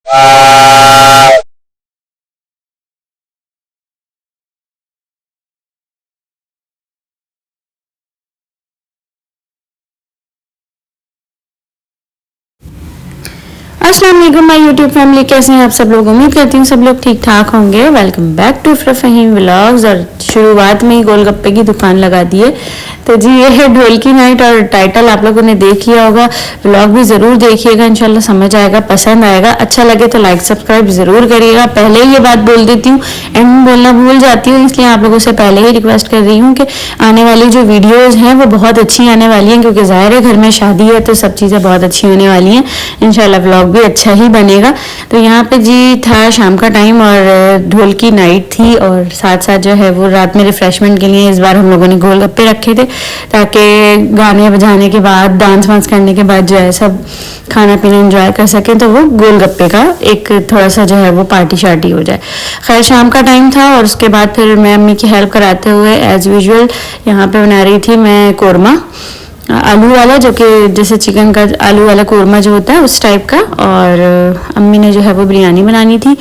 अस्सलाम वालेकुम my YouTube family, कैसे हैं आप सब लोग। उम्मीद करती हूँ सब लोग ठीक ठाक होंगे। Welcome back to Faheem vlogs. और शुरुआत में ही गोलगप्पे की दुकान लगा दी है। तो जी ये है ढोल की नाइट और टाइटल आप लोगों ने देख लिया होगा। व्लॉग भी ज़रूर देखिएगा, इंशाल्लाह समझ आएगा, पसंद आएगा। अच्छा लगे तो लाइक सब्सक्राइब ज़रूर करिएगा। पहले ही ये बात बोल देती हूँ, एंड में बोलना भूल जाती हूँ, इसलिए आप लोगों से पहले ही रिक्वेस्ट कर रही हूँ कि आने वाली जो वीडियोज़ हैं वो बहुत अच्छी आने वाली हैं, क्योंकि ज़ाहिर है घर में शादी है तो सब चीज़ें बहुत अच्छी होने वाली हैं। इंशाल्लाह व्लॉग भी अच्छा ही बनेगा। तो यहाँ पे जी था शाम का टाइम और ढोल की नाइट थी, और साथ साथ जो है वो रात में रिफ्रेशमेंट के लिए इस बार हम लोगों ने गोलगप्पे रखे थे, ताकि गाने बजाने के बाद डांस वांस करने के बाद जो है सब खाना पीना एंजॉय कर सकें। तो वो गोलगप्पे का एक थोड़ा सा जो है वो पार्टी शार्टी हो जाए। खैर शाम का टाइम था और उसके बाद फिर मैं अम्मी की हेल्प कराते हुए एज यूजुअल यहाँ पे बना रही थी मैं कोरमा, आलू वाला, जो कि जैसे चिकन का आलू वाला कोरमा जो होता है उस टाइप का। और अम्मी ने जो है वो बिरयानी बनानी थी,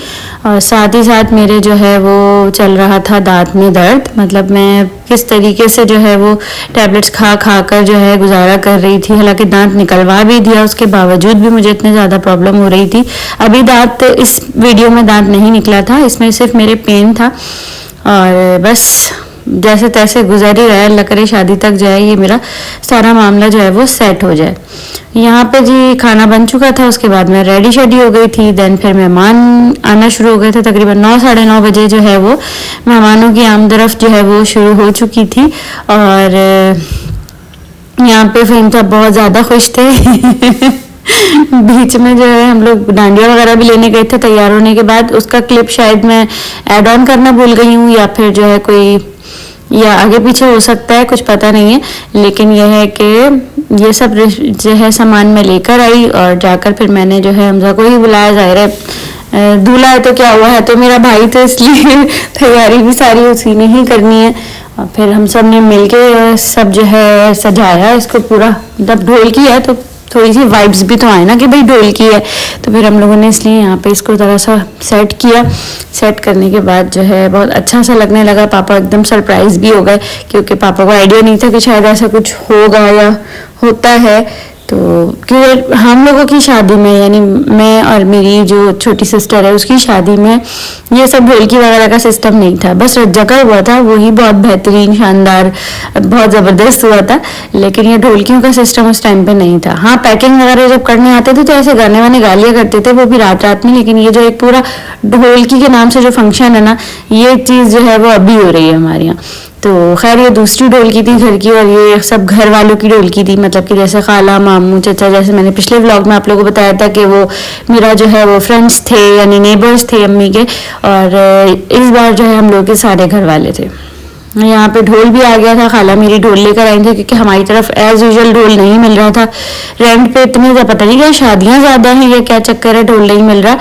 और साथ ही साथ मेरे जो है वो चल रहा था दांत में दर्द। मतलब मैं किस तरीके से जो है वो टैबलेट्स खा खा कर जो है गुजारा कर रही थी। हालांकि दांत निकलवा भी दिया, उसके बावजूद भी मुझे इतनी ज़्यादा प्रॉब्लम हो रही थी। अभी दांत, इस वीडियो में दांत नहीं निकला था, इसमें सिर्फ मेरे पेन था। और बस जैसे तैसे गुजर ही रहा है, अल्लाह करे शादी तक जो है ये मेरा सारा मामला जो है वो सेट हो जाए। यहाँ पे जी खाना बन चुका था, उसके बाद मैं रेडी शेडी हो गई थी। देन फिर मेहमान आना शुरू हो गए थे। तकरीबन 9 साढ़े 9 बजे जो है वो मेहमानों की आमदरफ जो है वो शुरू हो चुकी थी। और यहाँ पे फिर सब बहुत ज़्यादा खुश थे। बीच में जो है हम लोग डांडिया वगैरह भी लेने गए थे तैयार होने के बाद। उसका क्लिप शायद मैं ऐड ऑन करना भूल गई हूँ, या फिर जो है कोई, या आगे पीछे हो सकता है, कुछ पता नहीं है। लेकिन यह है कि ये सब जो है सामान मैं लेकर आई, और जाकर फिर मैंने जो है हमजा को ही बुलाया। जाहिर है दूल्हा है तो क्या हुआ है, तो मेरा भाई, तो इसलिए तैयारी भी सारी उसी ने ही करनी है। और फिर हम सब ने मिलके सब जो है सजाया इसको पूरा। मतलब ढोल की है तो थोड़ी सी वाइब्स भी तो आए ना कि भाई ढोल की है। तो फिर हम लोगों ने इसलिए यहाँ पे इसको ज़रा सा सेट किया। सेट करने के बाद जो है बहुत अच्छा सा लगने लगा। पापा एकदम सरप्राइज भी हो गए, क्योंकि पापा को आइडिया नहीं था कि शायद ऐसा कुछ होगा या होता है। तो क्योंकि हम लोगों की शादी में, यानी मैं और मेरी जो छोटी सिस्टर है उसकी शादी में ये सब ढोलकी वगैरह का सिस्टम नहीं था। बस रज्जा हुआ था, वही बहुत बेहतरीन शानदार बहुत ज़बरदस्त हुआ था। लेकिन ये ढोलकियों का सिस्टम उस टाइम पे नहीं था। हाँ, पैकिंग वगैरह जब करने आते थे तो ऐसे गाने वाने गा लिया करते थे, वो भी रात रात में। लेकिन ये जो एक पूरा ढोलकी के नाम से जो फंक्शन है ना, ये चीज़ जो है वो अभी हो रही है हमारे यहाँ। तो खैर ये दूसरी ढोलकी थी घर की, और ये सब घर वालों की ढोलकी थी। मतलब कि जैसे खाला, मामू, चचा, जैसे मैंने पिछले व्लॉग में आप लोगों को बताया था कि वो मेरा जो है वो फ्रेंड्स थे, यानी नेबर्स थे अम्मी के। और इस बार जो है हम लोग के सारे घर वाले थे। यहाँ पे ढोल भी आ गया था, खाला मेरी ढोल लेकर आई थी, क्योंकि हमारी तरफ एज यूजुअल ढोल नहीं मिल रहा था। रेंट पे इतने पता नहीं क्या शादियाँ ज़्यादा हैं या क्या चक्कर है, ढोल नहीं मिल रहा।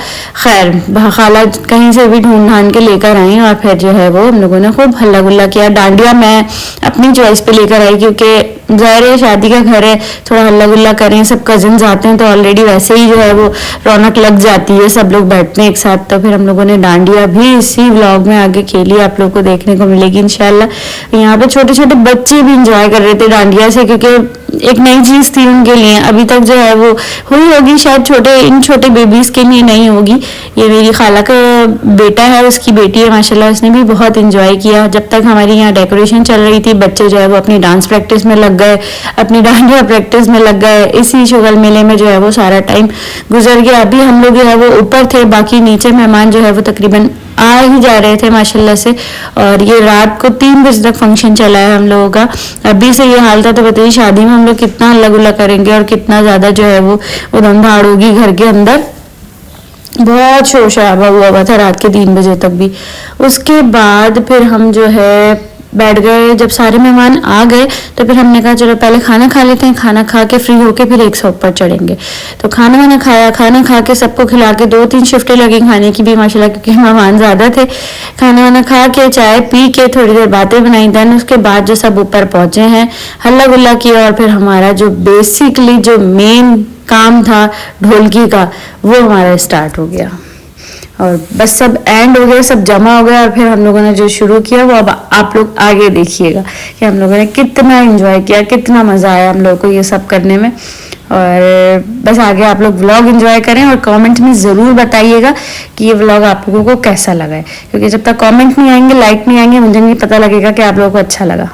खैर खाला कहीं से भी ढूंढ ढांड के लेकर आई, और फिर जो है वो हम लोगों ने खूब हल्ला गुल्ला किया। डांडिया मैं अपनी चॉइस पे लेकर आई, क्योंकि ज़ाहिर है शादी का घर है, थोड़ा हल्ला गुल्ला करें, सब कजन्स आते हैं तो ऑलरेडी वैसे ही जो है वो रौनक लग जाती है, सब लोग बैठते हैं एक साथ। तो फिर हम लोगों ने डांडिया भी इसी व्लॉग में आगे खेली, आप लोग को देखने को मिलेगी इंशाल्लाह। यहाँ पे छोटे छोटे बच्चे भी इंजॉय कर रहे थे डांडिया से, क्योंकि एक नई चीज थी उनके लिए। अभी तक जो है वो हुई होगी शायद, इन छोटे बेबीज के लिए नहीं होगी। ये मेरी खाला का बेटा है, उसकी बेटी है माशाल्लाह, उसने भी बहुत इंजॉय किया। जब तक हमारी यहाँ डेकोरेशन चल रही थी, बच्चे जो है वो अपनी डांस प्रैक्टिस में लग गए, अपनी डांडिया प्रैक्टिस में लग गए। इसी शुगल मेले में जो है वो सारा टाइम गुजर गया। अभी हम लोग जो है वो ऊपर थे, बाकी नीचे मेहमान जो है वो तकरीबन आ ही जा रहे थे माशाल्लाह से। और ये रात को 3 बजे तक फंक्शन चला है हम लोगों का। अभी से ये हाल था तो बताइए शादी में हम लोग कितना हल्ला गुल्ला करेंगे, और कितना ज़्यादा जो है वो उधम धाड़ होगी घर के अंदर। बहुत शोर शराबा हुआ था रात के 3 बजे तक भी। उसके बाद फिर हम जो है बैठ गए। जब सारे मेहमान आ गए तो फिर हमने कहा चलो पहले खाना खा लेते हैं, खाना खा के फ्री होके फिर एक सौ ऊपर चढ़ेंगे। तो खाना वाना खाया, खाना खा के सबको खिला के 2-3 शिफ्टें लगी खाने की भी माशाल्लाह, क्योंकि मेहमान ज़्यादा थे। खाना वाना खा के चाय पी के थोड़ी देर बातें बनाई। देन उसके बाद जो सब ऊपर पहुँचे हैं, हल्ला गुल्ला किया, और फिर हमारा जो बेसिकली जो मेन काम था ढोलकी का वो हमारा स्टार्ट हो गया। और बस सब एंड हो गया, सब जमा हो गया और फिर हम लोगों ने जो शुरू किया वो अब आप लोग आगे देखिएगा कि हम लोगों ने कितना एंजॉय किया, कितना मज़ा आया हम लोगों को ये सब करने में। और बस आगे आप लोग व्लॉग एंजॉय करें और कमेंट में ज़रूर बताइएगा कि ये व्लॉग आप लोगों को कैसा लगा है, क्योंकि जब तक कमेंट नहीं आएंगे, लाइक नहीं आएंगे, मुझे नहीं पता लगेगा कि आप लोगों को अच्छा लगा।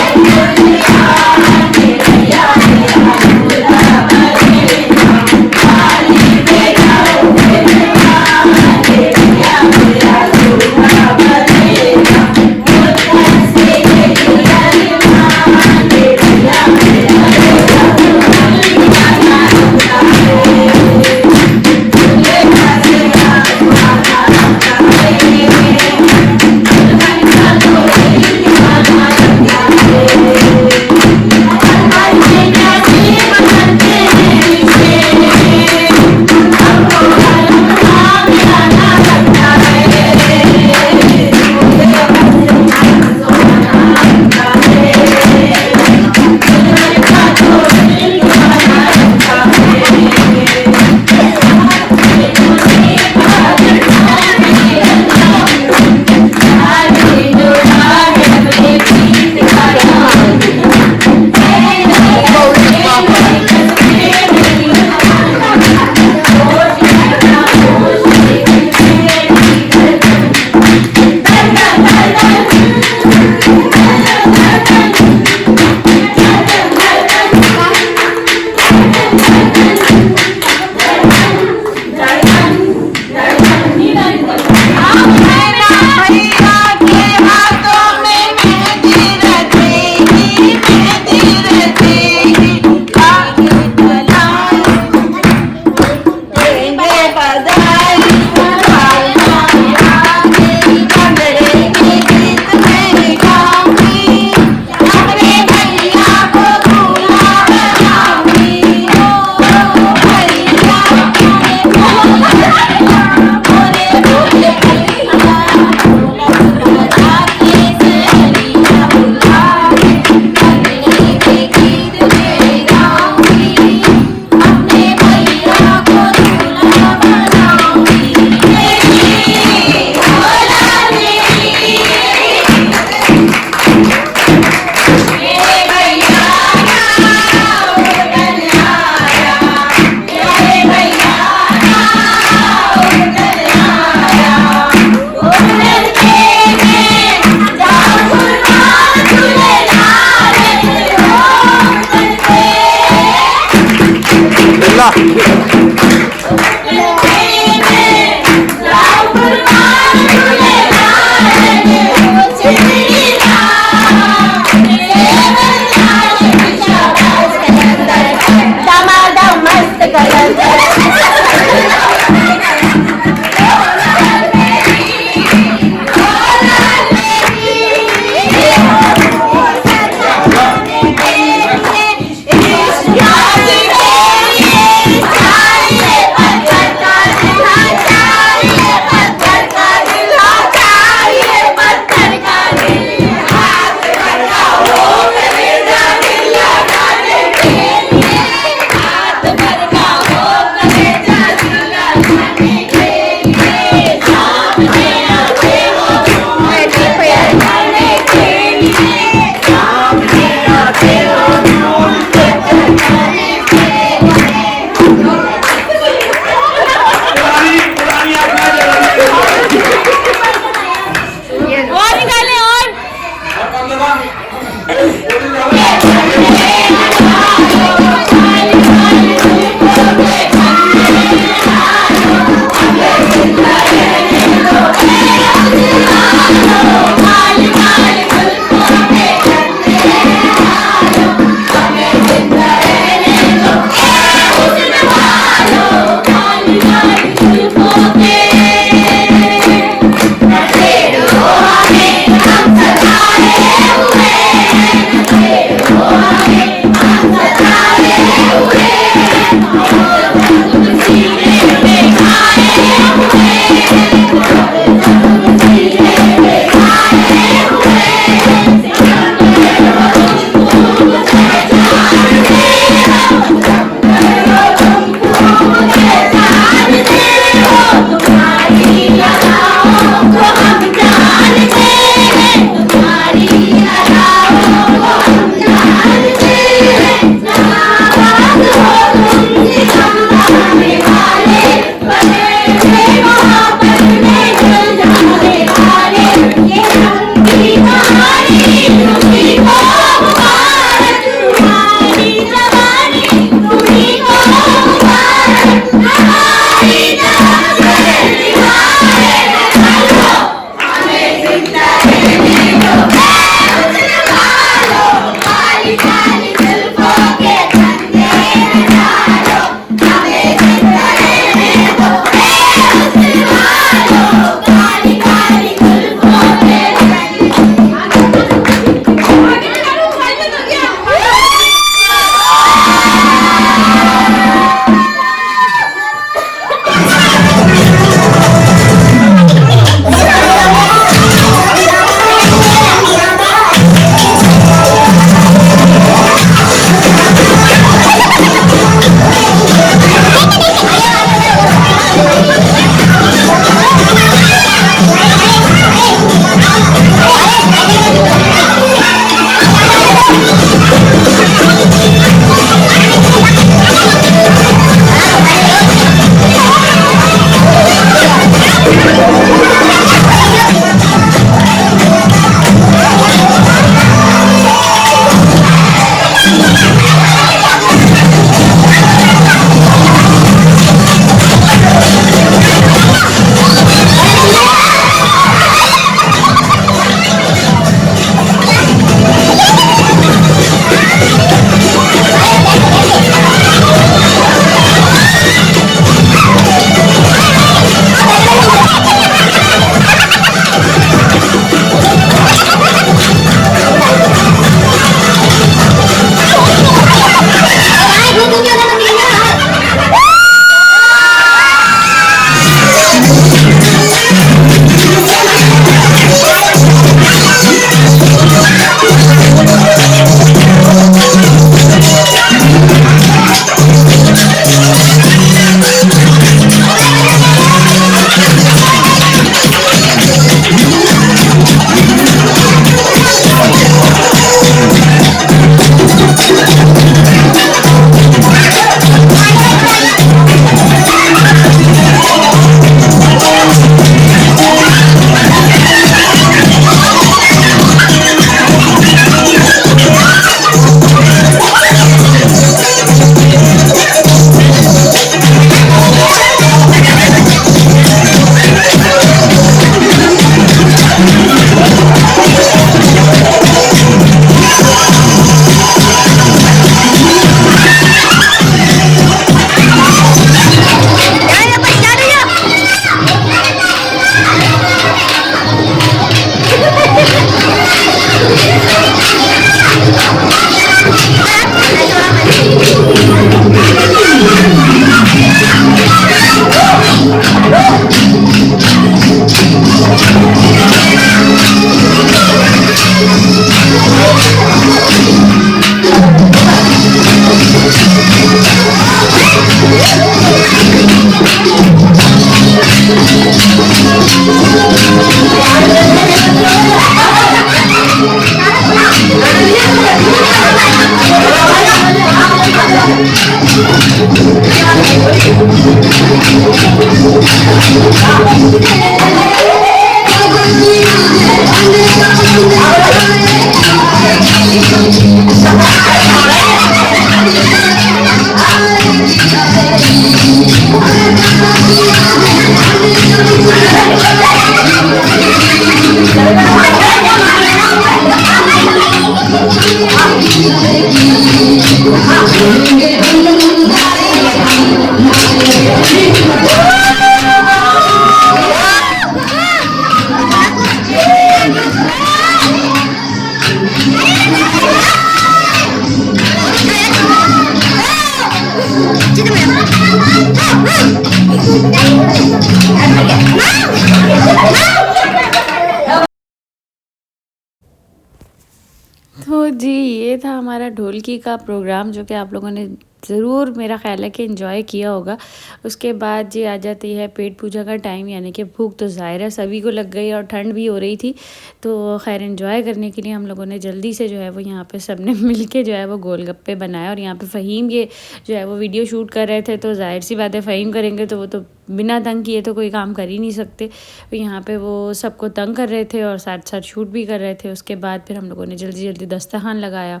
तो जी ये था हमारा ढोलकी का प्रोग्राम, जो कि आप लोगों ने ज़रूर मेरा ख़्याल है कि एंजॉय किया होगा। उसके बाद जी आ जाती है पेट पूजा का टाइम, यानी कि भूख तो ज़ाहिर है सभी को लग गई और ठंड भी हो रही थी। तो खैर एंजॉय करने के लिए हम लोगों ने जल्दी से जो है वो यहाँ पे सब ने मिल के जो है वो गोलगप्पे बनाए। और यहाँ पे फ़हीम ये जो है वो वीडियो शूट कर रहे थे, तो ज़ाहिर सी बात है फ़हीम करेंगे तो वो तो बिना तंग किए तो कोई काम कर ही नहीं सकते। तो यहाँ पे वो सबको तंग कर रहे थे और साथ साथ शूट भी कर रहे थे। उसके बाद फिर हम लोगों ने जल्दी जल्दी दस्तरखान लगाया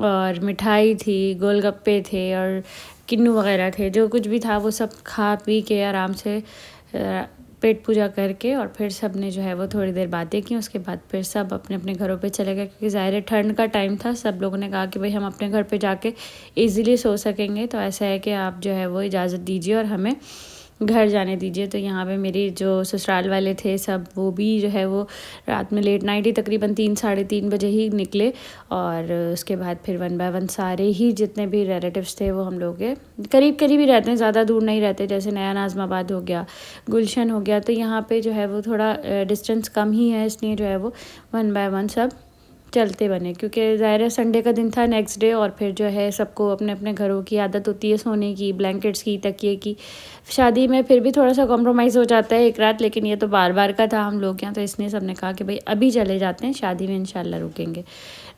और मिठाई थी, गोलगप्पे थे और किन्नू वगैरह थे, जो कुछ भी था वो सब खा पी के आराम से पेट पूजा करके और फिर सब ने जो है वो थोड़ी देर बातें की। उसके बाद फिर सब अपने अपने घरों पे चले गए, क्योंकि ज़ाहिर है ठंड का टाइम था। सब लोगों ने कहा कि भाई हम अपने घर पे जाके इजीली सो सकेंगे, तो ऐसा है कि आप जो है वो इजाज़त दीजिए और हमें घर जाने दीजिए। तो यहाँ पे मेरी जो ससुराल वाले थे सब, वो भी जो है वो रात में लेट नाइट ही तकरीबन 3 साढ़े 3 बजे ही निकले। और उसके बाद फिर 1 बाय 1 सारे ही जितने भी रिलेटिव्स थे वो हम लोग के करीब करीब ही रहते हैं, ज़्यादा दूर नहीं रहते। जैसे नया नाज़माबाद हो गया, गुलशन हो गया, तो यहाँ पे जो है वो थोड़ा डिस्टेंस कम ही है, इसलिए जो है वो 1 बाय 1 सब चलते बने। क्योंकि ज़ाहिर है संडे का दिन था, नेक्स्ट डे, और फिर जो है सबको अपने अपने घरों की आदत होती है सोने की, ब्लैंकेट्स की, तकिए की। शादी में फिर भी थोड़ा सा कॉम्प्रोमाइज़ हो जाता है एक रात, लेकिन ये तो बार बार का था हम लोग यहाँ, तो इसलिए सब ने कहा कि भाई अभी चले जाते हैं, शादी में इंशाल्लाह रुकेंगे।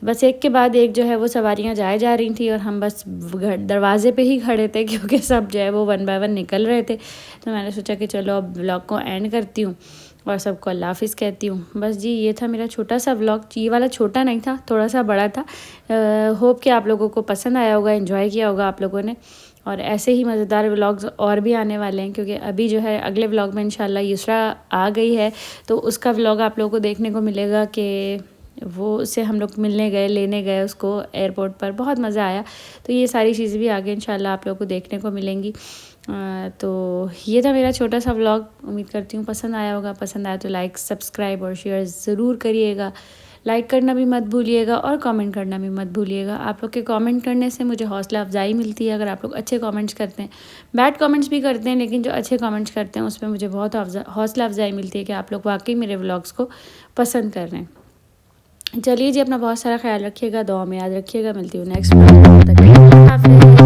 बस एक के बाद एक जो है वो सवारियाँ जाए जा रही थी और हम बस दरवाजे पे ही खड़े थे, क्योंकि सब जो है वो 1 बाय 1 निकल रहे थे। तो मैंने सोचा कि चलो अब व्लॉग को एंड करती हूँ और सबको अल्लाह हाफिज़ कहती हूँ। बस जी ये था मेरा छोटा सा व्लॉग। ये वाला छोटा नहीं था, थोड़ा सा बड़ा था। होप कि आप लोगों को पसंद आया होगा, एंजॉय किया होगा आप लोगों ने। और ऐसे ही मज़ेदार व्लॉग्स और भी आने वाले हैं, क्योंकि अभी जो है अगले व्लॉग में इंशाल्लाह युसरा आ गई है, तो उसका व्लॉग आप लोगों को देखने को मिलेगा कि वो उससे हम लोग मिलने गए, लेने गए उसको एयरपोर्ट पर, बहुत मज़ा आया। तो ये सारी चीज़ें भी आगे इंशाल्लाह आप लोगों को देखने को मिलेंगी। तो ये था मेरा छोटा सा व्लॉग। उम्मीद करती हूँ पसंद आया होगा। पसंद आया तो लाइक, सब्सक्राइब और शेयर ज़रूर करिएगा। लाइक करना भी मत भूलिएगा और कमेंट करना भी मत भूलिएगा। आप लोग के कमेंट करने से मुझे हौसला अफजाई मिलती है। अगर आप लोग अच्छे कमेंट्स करते हैं, बैड कमेंट्स भी करते हैं, लेकिन जो अच्छे कमेंट्स करते हैं उसमें मुझे बहुत हौसला अफजाई मिलती है कि आप लोग वाकई मेरे व्लॉग्स को पसंद कर रहे हैं। चलिए जी, अपना बहुत सारा ख्याल रखिएगा, दुआ में याद रखिएगा। मिलती हूँ नेक्स्ट व्लॉग में, तब तक के लिए हाफिज़।